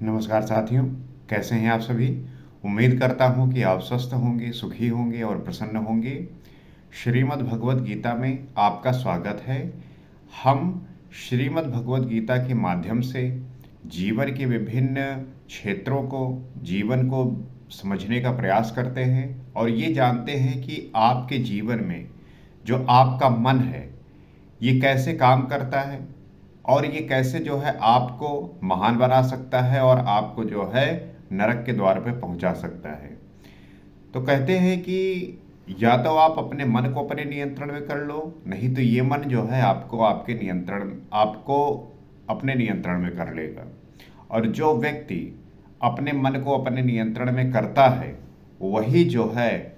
नमस्कार साथियों, कैसे हैं आप सभी। उम्मीद करता हूं कि आप स्वस्थ होंगे, सुखी होंगे और प्रसन्न होंगे। श्रीमद् भगवत गीता में आपका स्वागत है। हम श्रीमद् भगवत गीता के माध्यम से जीवन के विभिन्न क्षेत्रों को, जीवन को समझने का प्रयास करते हैं और ये जानते हैं कि आपके जीवन में जो आपका मन है ये कैसे काम करता है और ये कैसे जो है आपको महान बना सकता है और आपको जो है नरक के द्वार पे पहुंचा सकता है। तो कहते हैं कि या तो आप अपने मन को अपने नियंत्रण में कर लो, नहीं तो ये मन जो है आपको अपने नियंत्रण में कर लेगा। और जो व्यक्ति अपने मन को अपने नियंत्रण में करता है वही जो है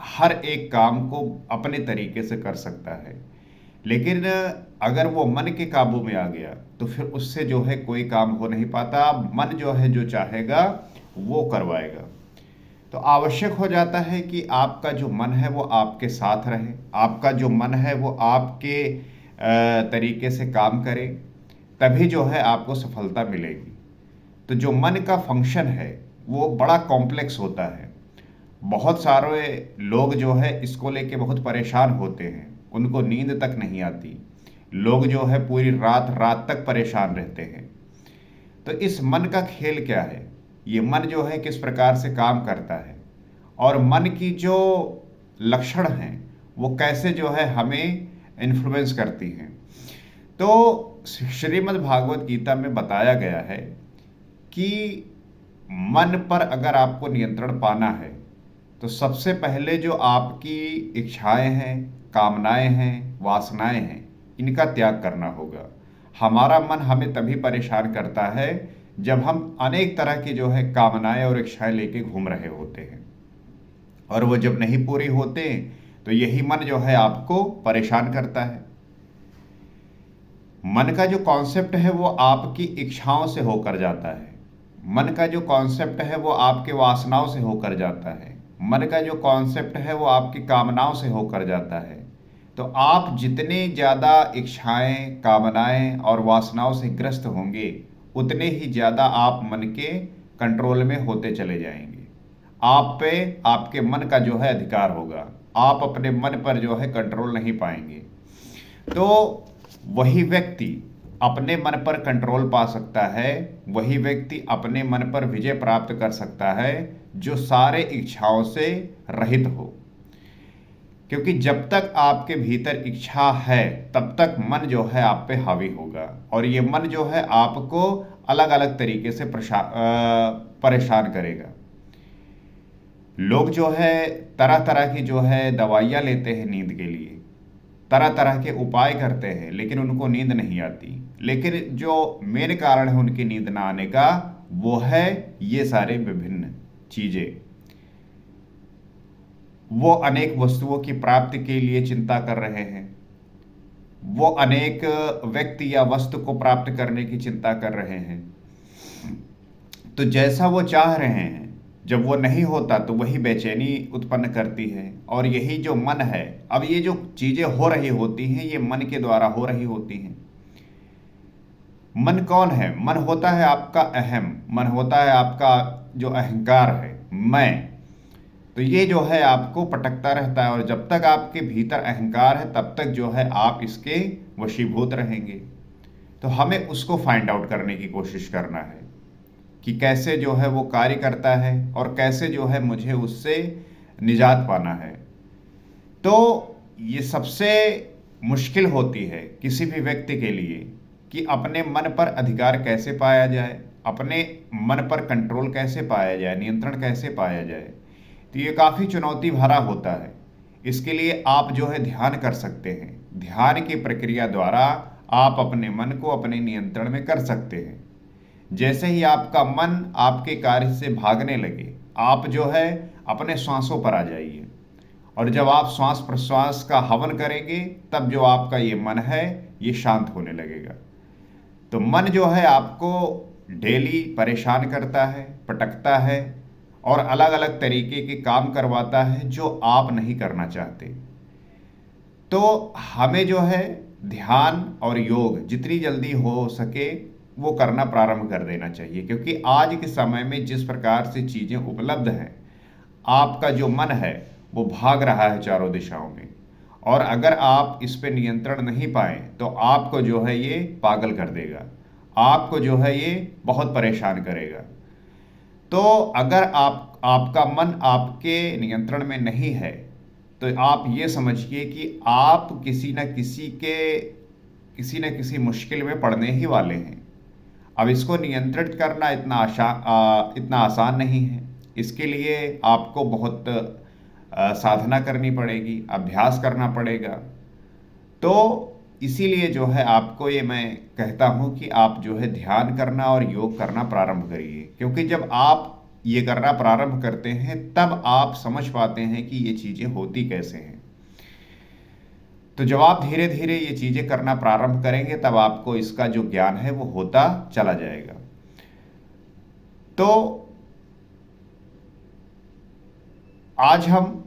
हर एक काम को अपने तरीके से कर सकता है। लेकिन अगर वो मन के काबू में आ गया तो फिर उससे जो है कोई काम हो नहीं पाता। मन जो है जो चाहेगा वो करवाएगा। तो आवश्यक हो जाता है कि आपका जो मन है वो आपके साथ रहे, आपका जो मन है वो आपके तरीके से काम करे, तभी जो है आपको सफलता मिलेगी। तो जो मन का फंक्शन है वो बड़ा कॉम्प्लेक्स होता है। बहुत सारे लोग जो है इसको लेके बहुत परेशान होते हैं, उनको नींद तक नहीं आती। लोग जो है पूरी रात रात तक परेशान रहते हैं। तो इस मन का खेल क्या है, ये मन जो है किस प्रकार से काम करता है और मन की जो लक्षण हैं वो कैसे जो है हमें इन्फ्लुएंस करती हैं। तो श्रीमद् भागवत गीता में बताया गया है कि मन पर अगर आपको नियंत्रण पाना है तो सबसे पहले जो आपकी इच्छाएं हैं, कामनाएं हैं, वासनाएं हैं, इनका त्याग करना होगा। हमारा मन हमें तभी परेशान करता है जब हम अनेक तरह की जो है कामनाएं और इच्छाएं लेके घूम रहे होते हैं और वो जब नहीं पूरी होते तो यही मन जो है आपको परेशान करता है। मन का जो कॉन्सेप्ट है वो आपकी इच्छाओं से होकर जाता है। मन का जो कॉन्सेप्ट है वो आपके वासनाओं से होकर जाता है। मन का जो कॉन्सेप्ट है वो आपकी कामनाओं से होकर जाता है। तो आप जितने ज़्यादा इच्छाएं, कामनाएं और वासनाओं से ग्रस्त होंगे उतने ही ज़्यादा आप मन के कंट्रोल में होते चले जाएंगे। आप पे आपके मन का जो है अधिकार होगा, आप अपने मन पर जो है कंट्रोल नहीं पाएंगे। तो वही व्यक्ति अपने मन पर कंट्रोल पा सकता है, वही व्यक्ति अपने मन पर विजय प्राप्त कर सकता है जो सारे इच्छाओं से रहित हो। क्योंकि जब तक आपके भीतर इच्छा है तब तक मन जो है आप पे हावी होगा और ये मन जो है आपको अलग अलग तरीके से परेशान करेगा। लोग जो है तरह तरह की जो है दवाइयाँ लेते हैं नींद के लिए, तरह तरह के उपाय करते हैं, लेकिन उनको नींद नहीं आती। लेकिन जो मेन कारण है उनकी नींद ना आने का वो है ये सारे विभिन्न चीज़ें। वो अनेक वस्तुओं की प्राप्ति के लिए चिंता कर रहे हैं, वो अनेक व्यक्ति या वस्तु को प्राप्त करने की चिंता कर रहे हैं। तो जैसा वो चाह रहे हैं जब वो नहीं होता तो वही बेचैनी उत्पन्न करती है। और यही जो मन है, अब ये जो चीज़ें हो रही होती हैं ये मन के द्वारा हो रही होती हैं। मन कौन है? मन होता है आपका अहम, मन होता है आपका जो अहंकार है, मैं। तो ये जो है आपको पटकता रहता है और जब तक आपके भीतर अहंकार है तब तक जो है आप इसके वशीभूत रहेंगे। तो हमें उसको फाइंड आउट करने की कोशिश करना है कि कैसे जो है वो कार्य करता है और कैसे जो है मुझे उससे निजात पाना है। तो ये सबसे मुश्किल होती है किसी भी व्यक्ति के लिए कि अपने मन पर अधिकार कैसे पाया जाए, अपने मन पर कंट्रोल कैसे पाया जाए, नियंत्रण कैसे पाया जाए। तो ये काफ़ी चुनौती भरा होता है। इसके लिए आप जो है ध्यान कर सकते हैं। ध्यान की प्रक्रिया द्वारा आप अपने मन को अपने नियंत्रण में कर सकते हैं। जैसे ही आपका मन आपके कार्य से भागने लगे, आप जो है अपने श्वासों पर आ जाइए और जब आप श्वास प्रश्वास का हवन करेंगे तब जो आपका ये मन है ये शांत होने लगेगा। तो मन जो है आपको डेली परेशान करता है, पटकता है और अलग अलग तरीके के काम करवाता है जो आप नहीं करना चाहते। तो हमें जो है ध्यान और योग जितनी जल्दी हो सके वो करना प्रारंभ कर देना चाहिए, क्योंकि आज के समय में जिस प्रकार से चीज़ें उपलब्ध हैं, आपका जो मन है वो भाग रहा है चारों दिशाओं में, और अगर आप इस पे नियंत्रण नहीं पाए तो आपको जो है ये पागल कर देगा, आपको जो है ये बहुत परेशान करेगा। तो अगर आपका मन आपके नियंत्रण में नहीं है तो आप ये समझिए कि आप किसी न किसी मुश्किल में पड़ने ही वाले हैं। अब इसको नियंत्रित करना इतना आसान नहीं है। इसके लिए आपको बहुत साधना करनी पड़ेगी, अभ्यास करना पड़ेगा। तो इसीलिए जो है आपको ये मैं कहता हूँ कि आप जो है ध्यान करना और योग करना प्रारंभ करिए, क्योंकि जब आप ये करना प्रारंभ करते हैं तब आप समझ पाते हैं कि ये चीज़ें होती कैसे हैं। तो जब आप धीरे धीरे ये चीज़ें करना प्रारंभ करेंगे तब आपको इसका जो ज्ञान है वो होता चला जाएगा। तो आज हम,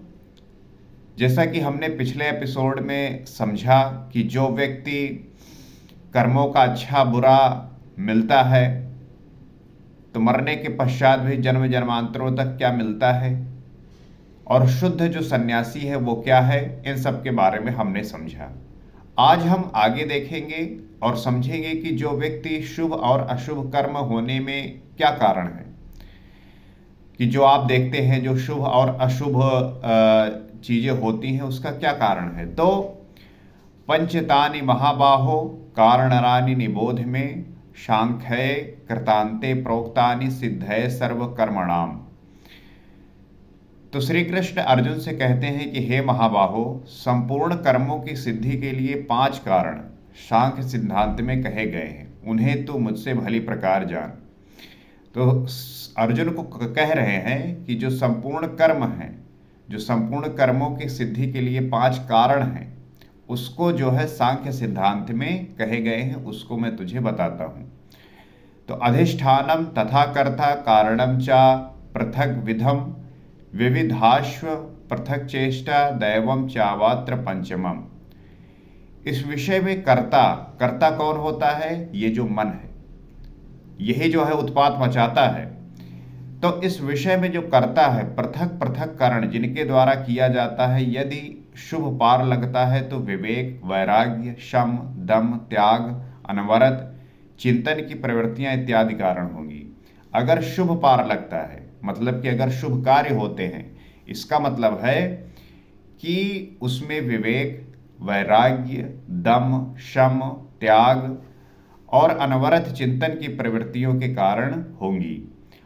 जैसा कि हमने पिछले एपिसोड में समझा कि जो व्यक्ति कर्मों का अच्छा बुरा मिलता है तो मरने के पश्चात भी जन्म जन्मांतरों तक क्या मिलता है, और शुद्ध जो सन्यासी है वो क्या है, इन सब के बारे में हमने समझा। आज हम आगे देखेंगे और समझेंगे कि जो व्यक्ति शुभ और अशुभ कर्म होने में क्या कारण है, कि जो आप देखते हैं जो शुभ और अशुभ चीजें होती हैं उसका क्या कारण है। तो पंचतानि महाबाहो कारणरानि निबोध में सांख्ये कृतांते प्रोक्तानि सिद्धये सर्व कर्मणाम। तो श्री कृष्ण अर्जुन से कहते हैं कि हे महाबाहो, संपूर्ण कर्मों की सिद्धि के लिए 5 कारण सांख्य सिद्धांत में कहे गए हैं, उन्हें तू मुझसे भली प्रकार जान। तो अर्जुन को कह रहे हैं कि जो संपूर्ण कर्म हैं, जो संपूर्ण कर्मों की सिद्धि के लिए 5 कारण हैं, उसको जो है सांख्य सिद्धांत में कहे गए हैं, उसको मैं तुझे बताता हूं। तो अधिष्ठानम तथा कर्ता कारणम चा पृथक विधम विविधाश्व पृथक चेष्टा दैवम चावात्र पंचमम। इस विषय में कर्ता कौन होता है? ये जो मन है, यही जो है उत्पात मचाता है। तो इस विषय में जो कर्ता है, पृथक पृथक कारण जिनके द्वारा किया जाता है, यदि शुभ पार लगता है तो विवेक, वैराग्य, शम, दम, त्याग, अनवरत, चिंतन की प्रवृत्तियां इत्यादि कारण होंगी। अगर शुभ पार लगता है, मतलब कि अगर शुभ कार्य होते हैं, इसका मतलब है कि उसमें विवेक, वैराग्य, दम, शम, त्याग और अनवरत चिंतन की प्रवृत्तियों के कारण होंगी।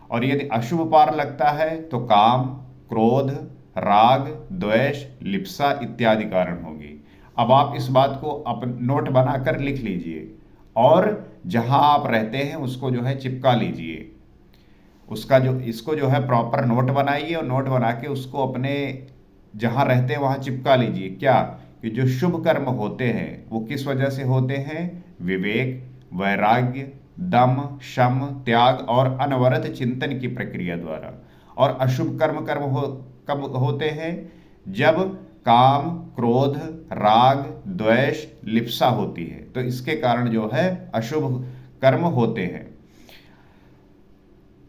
और यदि अशुभ पार लगता है तो काम, क्रोध, राग, द्वेष, लिप्सा इत्यादि कारण होंगी। अब आप इस बात को नोट बनाकर लिख लीजिए और जहां आप रहते हैं उसको जो है चिपका लीजिए। इसको जो है प्रॉपर नोट बनाइए और नोट बना के उसको अपने जहां रहते हैं वहां चिपका लीजिए। क्या कि जो शुभ कर्म होते हैं वो किस वजह से होते हैं? विवेक, वैराग्य, दम, शम, त्याग और अनवरत चिंतन की प्रक्रिया द्वारा। और अशुभ कब होते हैं? जब काम, क्रोध, राग, द्वेष, लिप्सा होती है, तो इसके कारण जो है अशुभ कर्म होते हैं,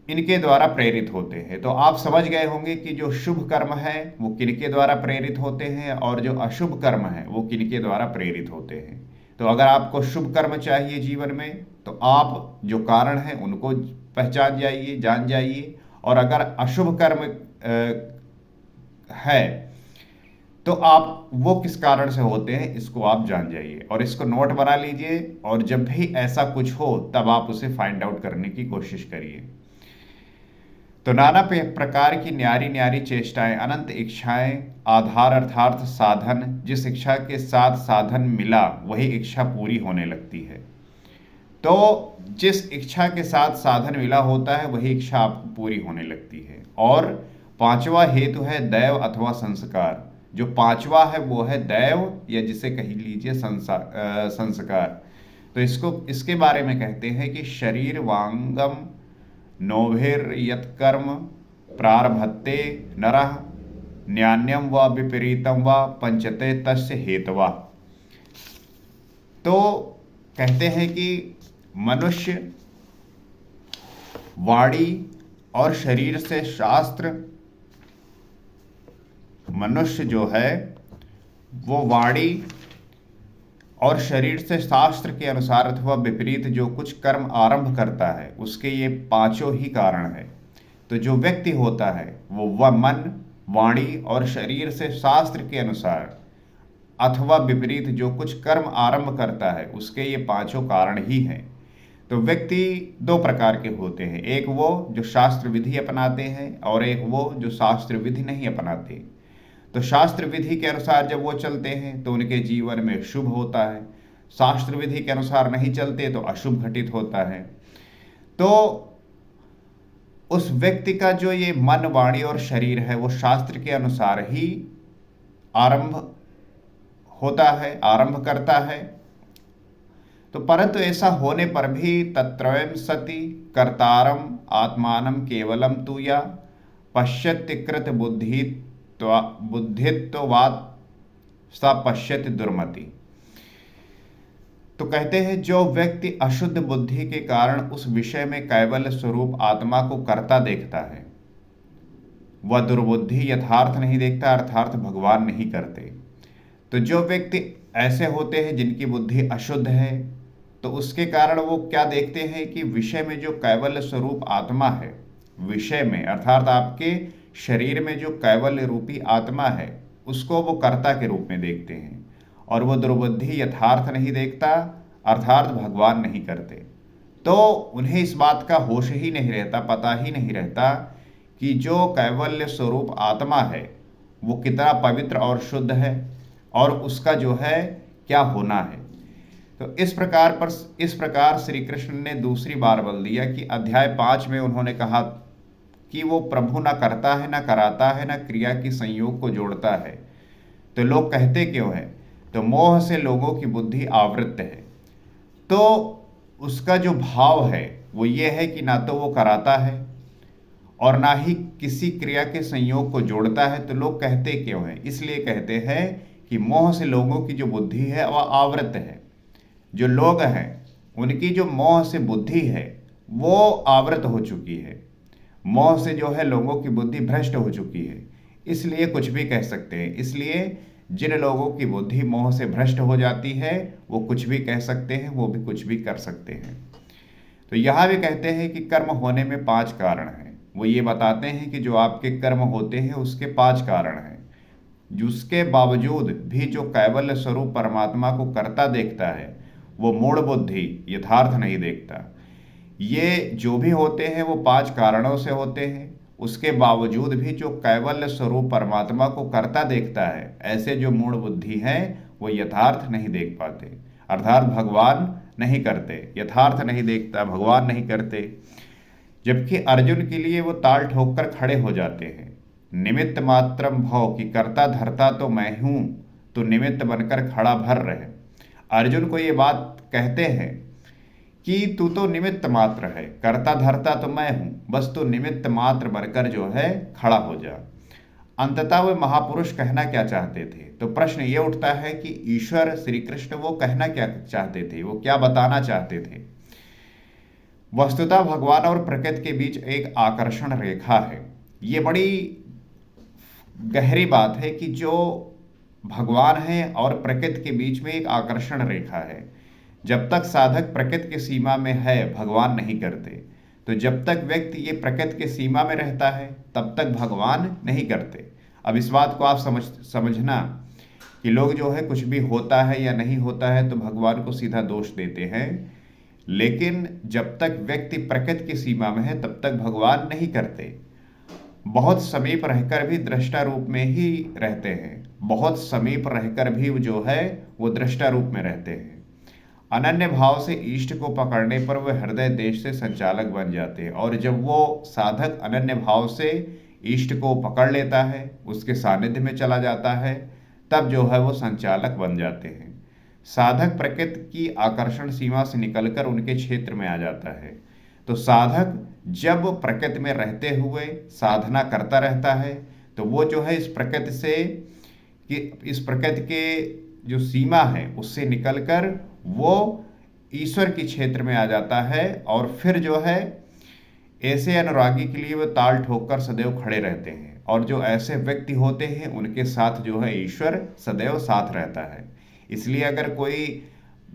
इनके द्वारा प्रेरित होते हैं। तो आप समझ गए होंगे कि जो शुभ कर्म है वो किनके द्वारा प्रेरित होते हैं और जो अशुभ कर्म है वो किनके द्वारा प्रेरित होते हैं। तो अगर आपको शुभ कर्म चाहिए जीवन में तो आप जो कारण हैं उनको पहचान जाइए, जान जाइए। और अगर अशुभ कर्म है तो आप वो किस कारण से होते हैं इसको आप जान जाइए और इसको नोट बना लीजिए। और जब भी ऐसा कुछ हो तब आप उसे फाइंड आउट करने की कोशिश करिए। तो नाना प्रकार की न्यारी न्यारी चेष्टाएं, अनंत इच्छाएं, आधार अर्थार्थ साधन, जिस इच्छा के साथ साधन मिला वही इच्छा पूरी होने लगती है। तो जिस इच्छा के साथ साधन मिला होता है वही इच्छा आपको पूरी होने लगती है। और 5वां हेतु है दैव अथवा संस्कार। जो 5वां है वो है दैव, या जिसे कह लीजिए संस्कार। तो इसके बारे में कहते हैं कि शरीर वांगम नोभिर यत्कर्म प्रारभते नरः न्यान्यम व विपरीतम व पंचते तस्य हेतवा। तो कहते हैं कि मनुष्य वाणी और शरीर से शास्त्र, मनुष्य जो है वो वाणी और शरीर से शास्त्र के अनुसार अथवा विपरीत जो कुछ कर्म आरंभ करता है उसके ये पांचों ही कारण है। तो जो व्यक्ति होता है वो वह मन, वाणी और शरीर से शास्त्र के अनुसार अथवा विपरीत जो कुछ कर्म आरंभ करता है उसके ये पांचों कारण ही हैं। तो व्यक्ति दो प्रकार के होते हैं, एक वो जो शास्त्र विधि अपनाते हैं और एक वो जो शास्त्र विधि नहीं अपनाते। तो शास्त्र विधि के अनुसार जब वो चलते हैं तो उनके जीवन में शुभ होता है, शास्त्र विधि के अनुसार नहीं चलते तो अशुभ घटित होता है। तो उस व्यक्ति का जो ये मन, वाणी और शरीर है वो शास्त्र के अनुसार ही आरंभ होता है, आरंभ करता है। तो परंतु ऐसा होने पर भी तत्रयं सति कर्तारम आत्मानं केवलम तु या पश्यत्यकृत बुद्धित्वात् सा पश्यति दुर्मति। तो कहते हैं जो व्यक्ति अशुद्ध बुद्धि के कारण उस विषय में कैवल्य स्वरूप आत्मा को कर्ता देखता है वह दुर्बुद्धि यथार्थ नहीं देखता, अर्थात भगवान नहीं करते। तो जो व्यक्ति ऐसे होते हैं जिनकी बुद्धि अशुद्ध है तो उसके कारण वो क्या देखते हैं कि विषय में जो कैवल्य स्वरूप आत्मा है, विषय में अर्थात आपके शरीर में जो कैवल्य रूपी आत्मा है उसको वो कर्ता के रूप में देखते हैं और वो दुर्बुद्धि यथार्थ नहीं देखता, अर्थात भगवान नहीं करते। तो उन्हें इस बात का होश ही नहीं रहता, पता ही नहीं रहता कि जो कैवल्य स्वरूप आत्मा है वो कितना पवित्र और शुद्ध है और उसका जो है क्या होना है। तो इस प्रकार श्री कृष्ण ने दूसरी बार बल दिया कि अध्याय 5 में उन्होंने कहा कि वो प्रभु न करता है, न कराता है, न क्रिया की संयोग को जोड़ता है। तो लोग कहते क्यों है? तो मोह से लोगों की बुद्धि आवृत्त है। तो उसका जो भाव है वो ये है कि ना तो वो कराता है और ना ही किसी क्रिया के संयोग को जोड़ता है। तो लोग कहते क्यों हैं? इसलिए कहते हैं कि मोह से लोगों की जो बुद्धि है वह आवृत है। जो लोग हैं उनकी जो मोह से बुद्धि है वो आवृत हो चुकी है, मोह से जो है लोगों की बुद्धि भ्रष्ट हो चुकी है, इसलिए कुछ भी कह सकते हैं। इसलिए जिन लोगों की बुद्धि मोह से भ्रष्ट हो जाती है वो कुछ भी कह सकते हैं, वो भी कुछ भी कर सकते हैं। तो यहाँ भी कहते हैं कि कर्म होने में 5 कारण हैं। वो ये बताते हैं कि जो आपके कर्म होते हैं उसके 5 कारण हैं, जिसके बावजूद भी जो कैवल्य स्वरूप परमात्मा को कर्ता देखता है वो मूढ़ बुद्धि यथार्थ नहीं देखता। ये जो भी होते हैं वो 5 कारणों से होते हैं, उसके बावजूद भी जो कैवल्य स्वरूप परमात्मा को कर्ता देखता है, ऐसे जो मूढ़ बुद्धि हैं वो यथार्थ नहीं देख पाते, अर्थात भगवान नहीं करते। यथार्थ नहीं देखता, भगवान नहीं करते। जबकि अर्जुन के लिए वो ताल ठोक कर खड़े हो जाते हैं। निमित्त मात्रम भव कि कर्ता धर्ता तो मैं हूँ, तो निमित्त बनकर खड़ा भर रहे। अर्जुन को ये बात कहते हैं कि तू तो निमित्त मात्र है, कर्ता धर्ता तो मैं हूं, बस तू निमित्त मात्र बनकर जो है खड़ा हो जा। अंततः वे महापुरुष कहना क्या चाहते थे? तो प्रश्न ये उठता है कि ईश्वर श्री कृष्ण वो कहना क्या चाहते थे, वो क्या बताना चाहते थे? वस्तुतः भगवान और प्रकृति के बीच एक आकर्षण रेखा है। ये बड़ी गहरी बात है कि जो भगवान है और प्रकृति के बीच में एक आकर्षण रेखा है। जब तक साधक प्रकृति की सीमा में है भगवान नहीं करते, तो जब तक व्यक्ति ये प्रकृति के सीमा में रहता है तब तक भगवान नहीं करते। अब इस बात को आप समझना कि लोग जो है कुछ भी होता है या नहीं होता है तो भगवान को सीधा दोष देते हैं, लेकिन जब तक व्यक्ति प्रकृति की सीमा में है तब तक भगवान नहीं करते। बहुत समीप रहकर भी दृष्टा रूप में ही रहते हैं, बहुत समीप रहकर भी जो है वो दृष्टा रूप में रहते हैं। अनन्य भाव से इष्ट को पकड़ने पर वह हृदय देश से संचालक बन जाते हैं, और जब वो साधक अनन्य भाव से इष्ट को पकड़ लेता है, उसके सानिध्य में चला जाता है, तब जो है वो संचालक बन जाते हैं। साधक प्रकृति की आकर्षण सीमा से निकलकर उनके क्षेत्र में आ जाता है। तो साधक जब प्रकृति में रहते हुए साधना करता रहता है तो वो जो है इस प्रकृति के जो सीमा है उससे निकलकर वो ईश्वर के क्षेत्र में आ जाता है, और फिर जो है ऐसे अनुरागी के लिए वो ताल ठोककर सदैव खड़े रहते हैं, और जो ऐसे व्यक्ति होते हैं उनके साथ जो है ईश्वर सदैव साथ रहता है। इसलिए अगर कोई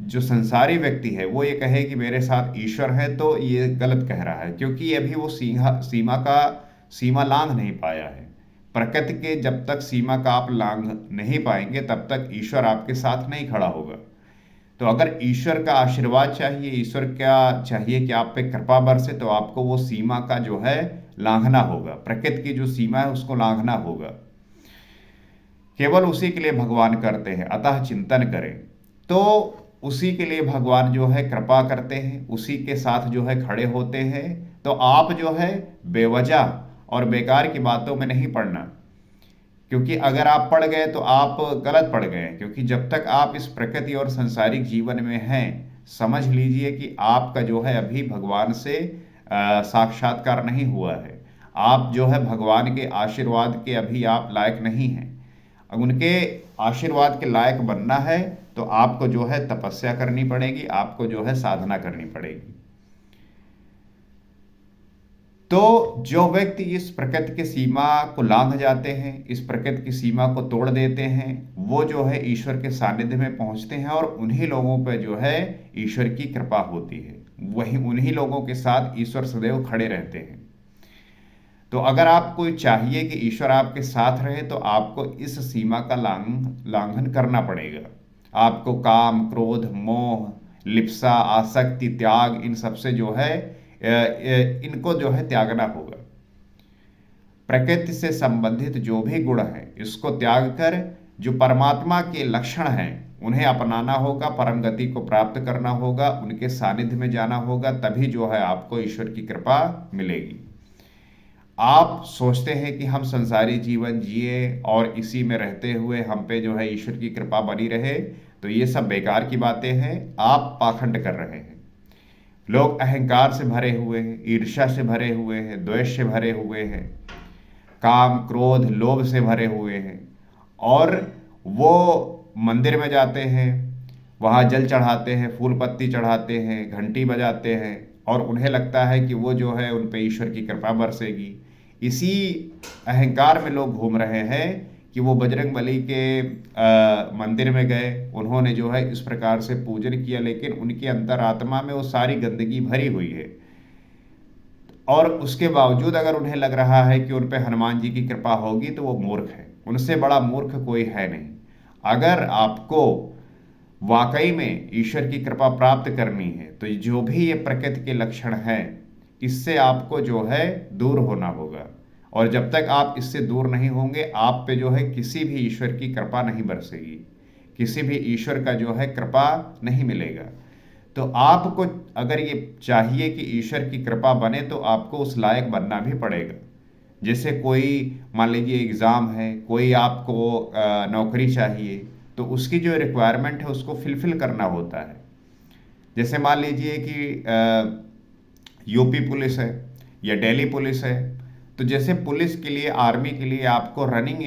जो संसारी व्यक्ति है वो ये कहे कि मेरे साथ ईश्वर है, तो ये गलत कह रहा है, क्योंकि अभी वो सीमा लांघ नहीं पाया है। प्रकृति के जब तक सीमा का आप लांघ नहीं पाएंगे तब तक ईश्वर आपके साथ नहीं खड़ा होगा। तो अगर ईश्वर का आशीर्वाद चाहिए, ईश्वर क्या चाहिए कि आप पे कृपा बरसे, तो आपको वो सीमा का जो है लांघना होगा, प्रकृति की जो सीमा है उसको लांघना होगा। केवल उसी के लिए भगवान करते हैं, अतः चिंतन करें। तो उसी के लिए भगवान जो है कृपा करते हैं, उसी के साथ जो है खड़े होते हैं। तो आप जो है बेवजह और बेकार की बातों में नहीं पड़ना, क्योंकि अगर आप पड़ गए तो आप गलत पड़ गए। क्योंकि जब तक आप इस प्रकृति और सांसारिक जीवन में हैं, समझ लीजिए कि आपका जो है अभी भगवान से साक्षात्कार नहीं हुआ है। आप जो है भगवान के आशीर्वाद के अभी आप लायक नहीं हैं। उनके आशीर्वाद के लायक बनना है तो आपको जो है तपस्या करनी पड़ेगी, आपको जो है साधना करनी पड़ेगी। तो जो व्यक्ति इस प्रकृति की सीमा को लांघ जाते हैं, इस प्रकृति की सीमा को तोड़ देते हैं, वो जो है ईश्वर के सानिध्य में पहुंचते हैं, और उन्हीं लोगों पर जो है ईश्वर की कृपा होती है। वही उन्हीं लोगों के साथ ईश्वर सदैव खड़े रहते हैं। तो अगर आपको चाहिए कि ईश्वर आपके साथ रहे तो आपको इस सीमा का लांघन करना पड़ेगा। आपको काम, क्रोध, मोह, लिप्सा, आसक्ति, त्याग, इन सबसे जो है इनको जो है त्यागना होगा। प्रकृति से संबंधित जो भी गुण हैं इसको त्याग कर जो परमात्मा के लक्षण हैं उन्हें अपनाना होगा, परम गति को प्राप्त करना होगा, उनके सानिध्य में जाना होगा, तभी जो है आपको ईश्वर की कृपा मिलेगी। आप सोचते हैं कि हम संसारी जीवन जिए और इसी में रहते हुए हम पे जो है ईश्वर की कृपा बनी रहे, तो ये सब बेकार की बातें हैं। आप पाखंड कर रहे हैं। लोग अहंकार से भरे हुए हैं, ईर्ष्या से भरे हुए हैं, द्वेष से भरे हुए हैं, काम, क्रोध, लोभ से भरे हुए हैं, और वो मंदिर में जाते हैं, वहाँ जल चढ़ाते हैं, फूल पत्ती चढ़ाते हैं, घंटी बजाते हैं, और उन्हें लगता है कि वो जो है उन पे ईश्वर की कृपा बरसेगी। इसी अहंकार में लोग घूम रहे हैं कि वो बजरंगबली के मंदिर में गए, उन्होंने जो है इस प्रकार से पूजन किया, लेकिन उनकी अंतरात्मा में वो सारी गंदगी भरी हुई है। और उसके बावजूद अगर उन्हें लग रहा है कि उन पे हनुमान जी की कृपा होगी, तो वो मूर्ख है। उनसे बड़ा मूर्ख कोई है नहीं। अगर आपको वाकई में ईश्वर की कृपा प्राप्त करनी है तो जो भी ये प्रकृति के लक्षण हैं इससे आपको जो है दूर होना होगा, और जब तक आप इससे दूर नहीं होंगे आप पे जो है किसी भी ईश्वर की कृपा नहीं बरसेगी, किसी भी ईश्वर का जो है कृपा नहीं मिलेगा। तो आपको अगर ये चाहिए कि ईश्वर की कृपा बने तो आपको उस लायक बनना भी पड़ेगा। जैसे कोई मान लीजिए एग्ज़ाम है, कोई आपको नौकरी चाहिए, तो उसकी जो रिक्वायरमेंट है उसको फिलफिल करना होता है। जैसे मान लीजिए कि यूपी पुलिस है या दिल्ली पुलिस है, तो जैसे पुलिस के लिए, आर्मी के लिए आपको रनिंग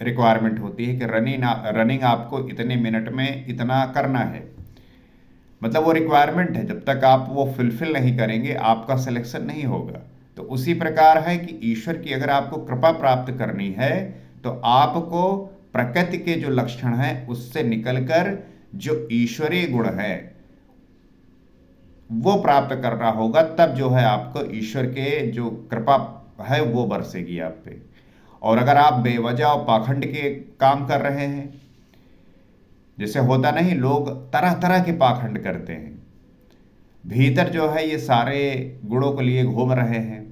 रिक्वायरमेंट होती है कि रनिंग आपको इतने मिनट में इतना करना है, मतलब वो रिक्वायरमेंट है। जब तक आप वो फुलफिल नहीं करेंगे आपका सिलेक्शन नहीं होगा। तो उसी प्रकार है कि ईश्वर की अगर आपको कृपा प्राप्त करनी है तो आपको प्रकृति के जो लक्षण हैं उससे निकलकर जो ईश्वरीय गुण है वो प्राप्त करना होगा, तब जो है आपको ईश्वर के जो कृपा है वो बरसेगी आप पे। और अगर आप बेवजह और पाखंड के काम कर रहे हैं, जैसे होता नहीं, लोग तरह तरह के पाखंड करते हैं, भीतर जो है ये सारे गुणों को लिए घूम रहे हैं,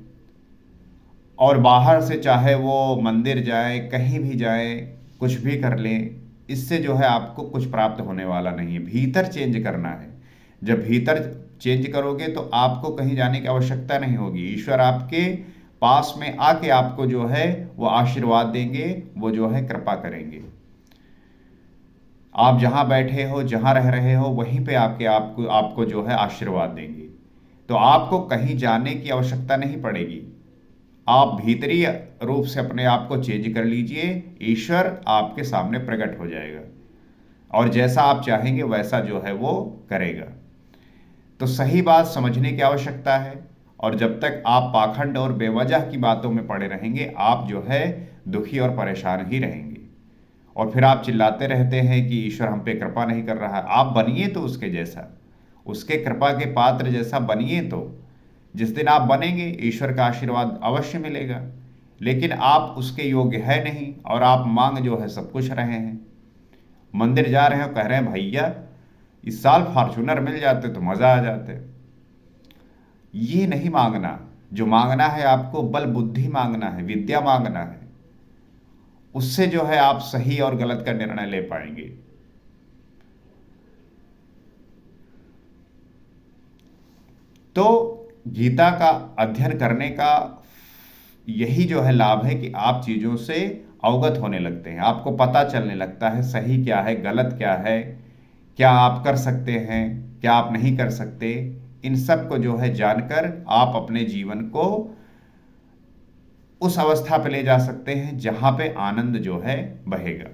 और बाहर से चाहे वो मंदिर जाए, कहीं भी जाए, कुछ भी कर लें, इससे जो है आपको कुछ प्राप्त होने वाला नहीं है। भीतर चेंज करना है। जब भीतर चेंज करोगे तो आपको कहीं जाने की आवश्यकता नहीं होगी। ईश्वर आपके पास में आके आपको जो है वो आशीर्वाद देंगे, वो जो है कृपा करेंगे। आप जहां बैठे हो, जहां रह रहे हो, वहीं पे आपको जो है आशीर्वाद देंगे। तो आपको कहीं जाने की आवश्यकता नहीं पड़ेगी। आप भीतरी रूप से अपने आप को चेंज कर लीजिए, ईश्वर आपके सामने प्रकट हो जाएगा और जैसा आप चाहेंगे वैसा जो है वो करेगा। तो सही बात समझने की आवश्यकता है। और जब तक आप पाखंड और बेवजह की बातों में पड़े रहेंगे, आप जो है दुखी और परेशान ही रहेंगे। और फिर आप चिल्लाते रहते हैं कि ईश्वर हम पे कृपा नहीं कर रहा। आप बनिए तो उसके जैसा, उसके कृपा के पात्र जैसा बनिए। तो जिस दिन आप बनेंगे, ईश्वर का आशीर्वाद अवश्य मिलेगा। लेकिन आप उसके योग्य है नहीं, और आप मांग जो है सब कुछ रहे हैं। मंदिर जा रहे हो, कह रहे हैं भैया इस साल फॉर्चूनर मिल जाते तो मजा आ जाते। ये नहीं मांगना। जो मांगना है आपको, बल बुद्धि मांगना है, विद्या मांगना है। उससे जो है आप सही और गलत का निर्णय ले पाएंगे। तो गीता का अध्ययन करने का यही जो है लाभ है कि आप चीजों से अवगत होने लगते हैं। आपको पता चलने लगता है सही क्या है, गलत क्या है, क्या आप कर सकते हैं, क्या आप नहीं कर सकते। इन सब को जो है जानकर आप अपने जीवन को उस अवस्था पे ले जा सकते हैं जहां पे आनंद जो है बहेगा।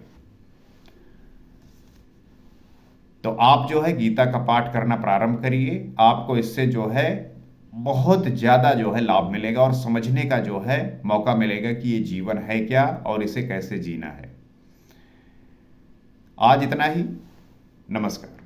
तो आप जो है गीता का पाठ करना प्रारंभ करिए। आपको इससे जो है बहुत ज्यादा जो है लाभ मिलेगा, और समझने का जो है मौका मिलेगा कि ये जीवन है क्या और इसे कैसे जीना है। आज इतना ही। नमस्कार।